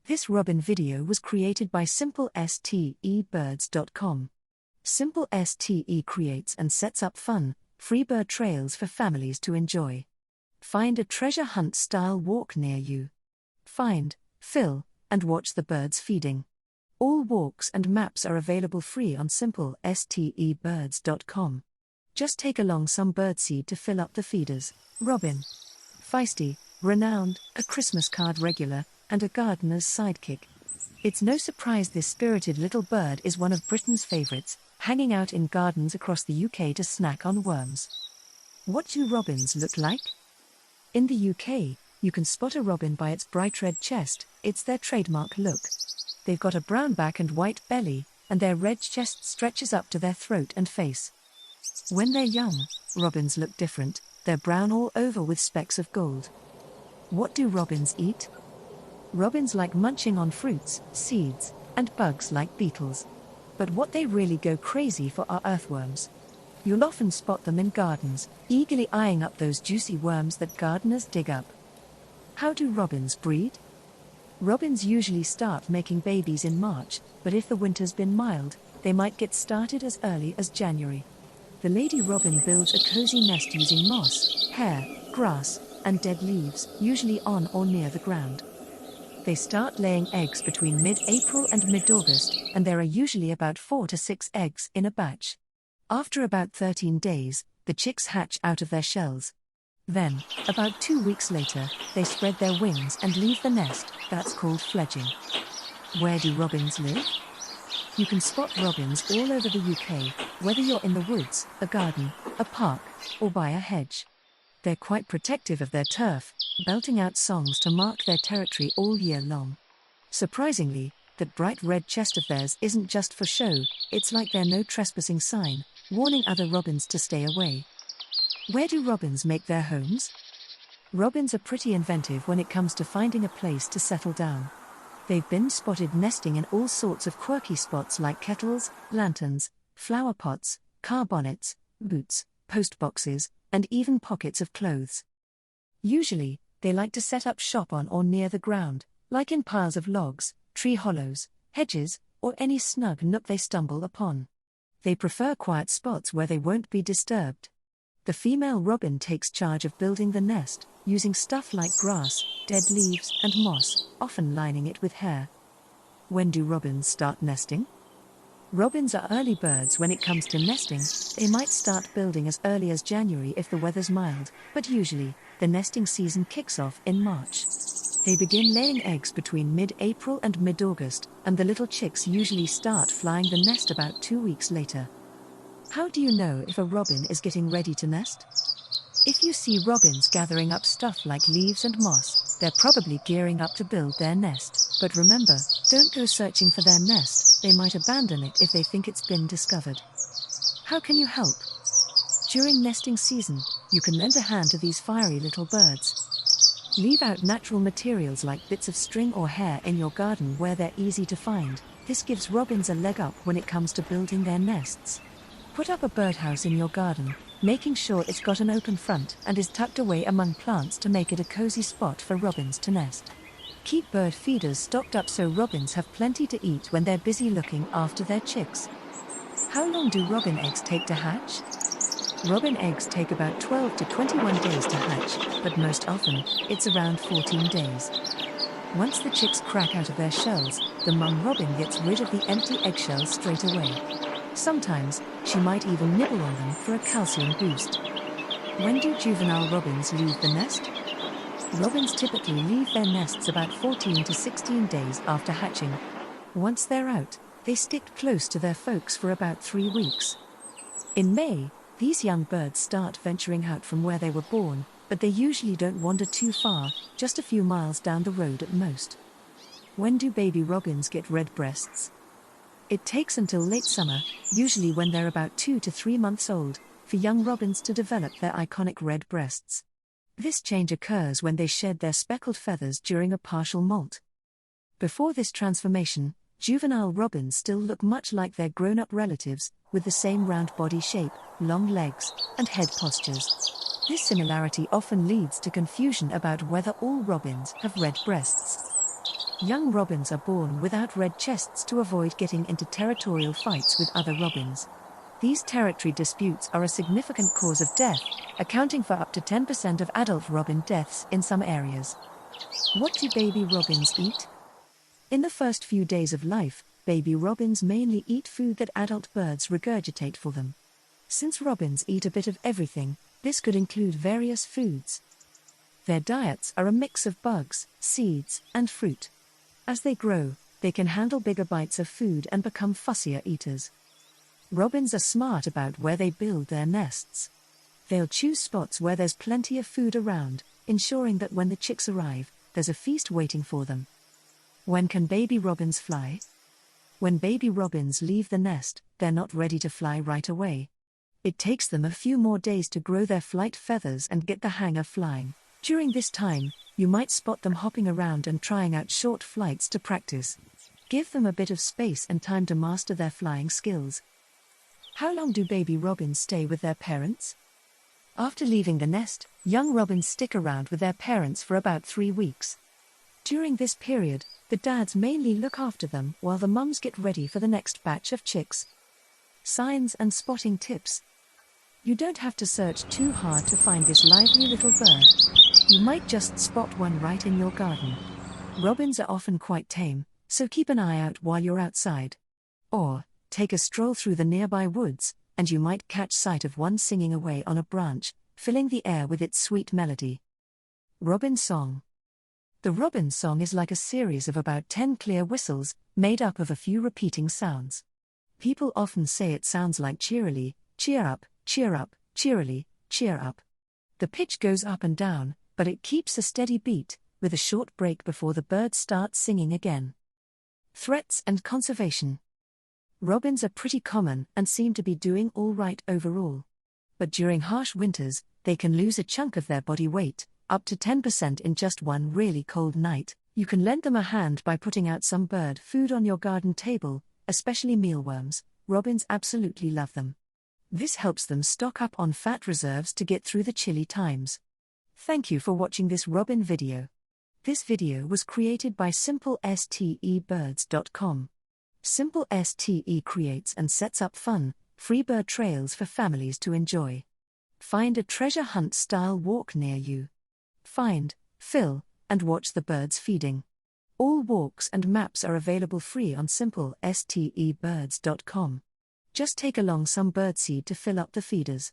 This robin video was created by simplestebirds.com. Simple STE creates and sets up fun, free bird trails for families to enjoy. Find a treasure hunt style walk near you. Find, fill, and watch the birds feeding. All walks and maps are available free on simplestebirds.com. Just take along some birdseed to fill up the feeders. Robin. Feisty, renowned, a Christmas card regular, and a gardener's sidekick. It's no surprise this spirited little bird is one of Britain's favourites, hanging out in gardens across the UK to snack on worms. What do robins look like? In the UK, you can spot a robin by its bright red chest. It's their trademark look. They've got a brown back and white belly, and their red chest stretches up to their throat and face. When they're young, robins look different. They're brown all over with specks of gold. What do robins eat? Robins like munching on fruits, seeds, and bugs like beetles. But what they really go crazy for are earthworms. You'll often spot them in gardens, eagerly eyeing up those juicy worms that gardeners dig up. How do robins breed? Robins usually start making babies in March, but if the winter's been mild, they might get started as early as January. The lady robin builds a cozy nest using moss, hair, grass, and dead leaves, usually on or near the ground. They start laying eggs between mid-April and mid-August, and there are usually about 4 to 6 eggs in a batch. After about 13 days, the chicks hatch out of their shells. Then, about 2 weeks later, they spread their wings and leave the nest. That's called fledging. Where do robins live? You can spot robins all over the UK, whether you're in the woods, a garden, a park, or by a hedge. They're quite protective of their turf, belting out songs to mark their territory all year long. Surprisingly, that bright red chest of theirs isn't just for show, it's like their no trespassing sign, warning other robins to stay away. Where do robins make their homes? Robins are pretty inventive when it comes to finding a place to settle down. They've been spotted nesting in all sorts of quirky spots like kettles, lanterns, flower pots, car bonnets, boots, post boxes, and even pockets of clothes. Usually, they like to set up shop on or near the ground, like in piles of logs, tree hollows, hedges, or any snug nook they stumble upon. They prefer quiet spots where they won't be disturbed. The female robin takes charge of building the nest, using stuff like grass, dead leaves, and moss, often lining it with hair. When do robins start nesting? Robins are early birds when it comes to nesting. They might start building as early as January if the weather's mild, but usually, the nesting season kicks off in March. They begin laying eggs between mid-April and mid-August, and the little chicks usually start flying the nest about 2 weeks later. How do you know if a robin is getting ready to nest? If you see robins gathering up stuff like leaves and moss, they're probably gearing up to build their nest. But remember, don't go searching for their nest, they might abandon it if they think it's been discovered. How can you help? During nesting season, you can lend a hand to these fiery little birds. Leave out natural materials like bits of string or hair in your garden where they're easy to find. This gives robins a leg up when it comes to building their nests. Put up a birdhouse in your garden, making sure it's got an open front and is tucked away among plants to make it a cozy spot for robins to nest. Keep bird feeders stocked up so robins have plenty to eat when they're busy looking after their chicks. How long do robin eggs take to hatch? Robin eggs take about 12 to 21 days to hatch, but most often, it's around 14 days. Once the chicks crack out of their shells, the mum robin gets rid of the empty eggshells straight away. Sometimes, she might even nibble on them for a calcium boost. When do juvenile robins leave the nest? Robins typically leave their nests about 14 to 16 days after hatching. Once they're out, they stick close to their folks for about 3 weeks. In May, these young birds start venturing out from where they were born, but they usually don't wander too far, just a few miles down the road at most. When do baby robins get red breasts? It takes until late summer, usually when they're about 2 to 3 months old, for young robins to develop their iconic red breasts. This change occurs when they shed their speckled feathers during a partial molt. Before this transformation, juvenile robins still look much like their grown-up relatives, with the same round body shape, long legs, and head postures. This similarity often leads to confusion about whether all robins have red breasts. Young robins are born without red chests to avoid getting into territorial fights with other robins. These territory disputes are a significant cause of death, accounting for up to 10% of adult robin deaths in some areas. What do baby robins eat? In the first few days of life, baby robins mainly eat food that adult birds regurgitate for them. Since robins eat a bit of everything, this could include various foods. Their diets are a mix of bugs, seeds, and fruit. As they grow, they can handle bigger bites of food and become fussier eaters. Robins are smart about where they build their nests. They'll choose spots where there's plenty of food around, ensuring that when the chicks arrive, there's a feast waiting for them. When can baby robins fly? When baby robins leave the nest, they're not ready to fly right away. It takes them a few more days to grow their flight feathers and get the hang of flying. During this time, you might spot them hopping around and trying out short flights to practice. Give them a bit of space and time to master their flying skills. How long do baby robins stay with their parents? After leaving the nest, young robins stick around with their parents for about 3 weeks. During this period, the dads mainly look after them while the mums get ready for the next batch of chicks. Signs and spotting tips. You don't have to search too hard to find this lively little bird. You might just spot one right in your garden. Robins are often quite tame, so keep an eye out while you're outside. Or, take a stroll through the nearby woods, and you might catch sight of one singing away on a branch, filling the air with its sweet melody. Robin Song. The robin song is like a series of about 10 clear whistles, made up of a few repeating sounds. People often say it sounds like cheerily, cheer up, cheerily, cheer up. The pitch goes up and down, but it keeps a steady beat, with a short break before the bird starts singing again. Threats and conservation. Robins are pretty common and seem to be doing all right overall. But during harsh winters, they can lose a chunk of their body weight, up to 10% in just one really cold night. You can lend them a hand by putting out some bird food on your garden table, especially mealworms. Robins absolutely love them. This helps them stock up on fat reserves to get through the chilly times. Thank you for watching this robin video. This video was created by SimpleSteBirds.com. Simple STE creates and sets up fun, free bird trails for families to enjoy. Find a treasure hunt style walk near you. Find, fill, and watch the birds feeding. All walks and maps are available free on SimpleSteBirds.com. Just take along some birdseed to fill up the feeders.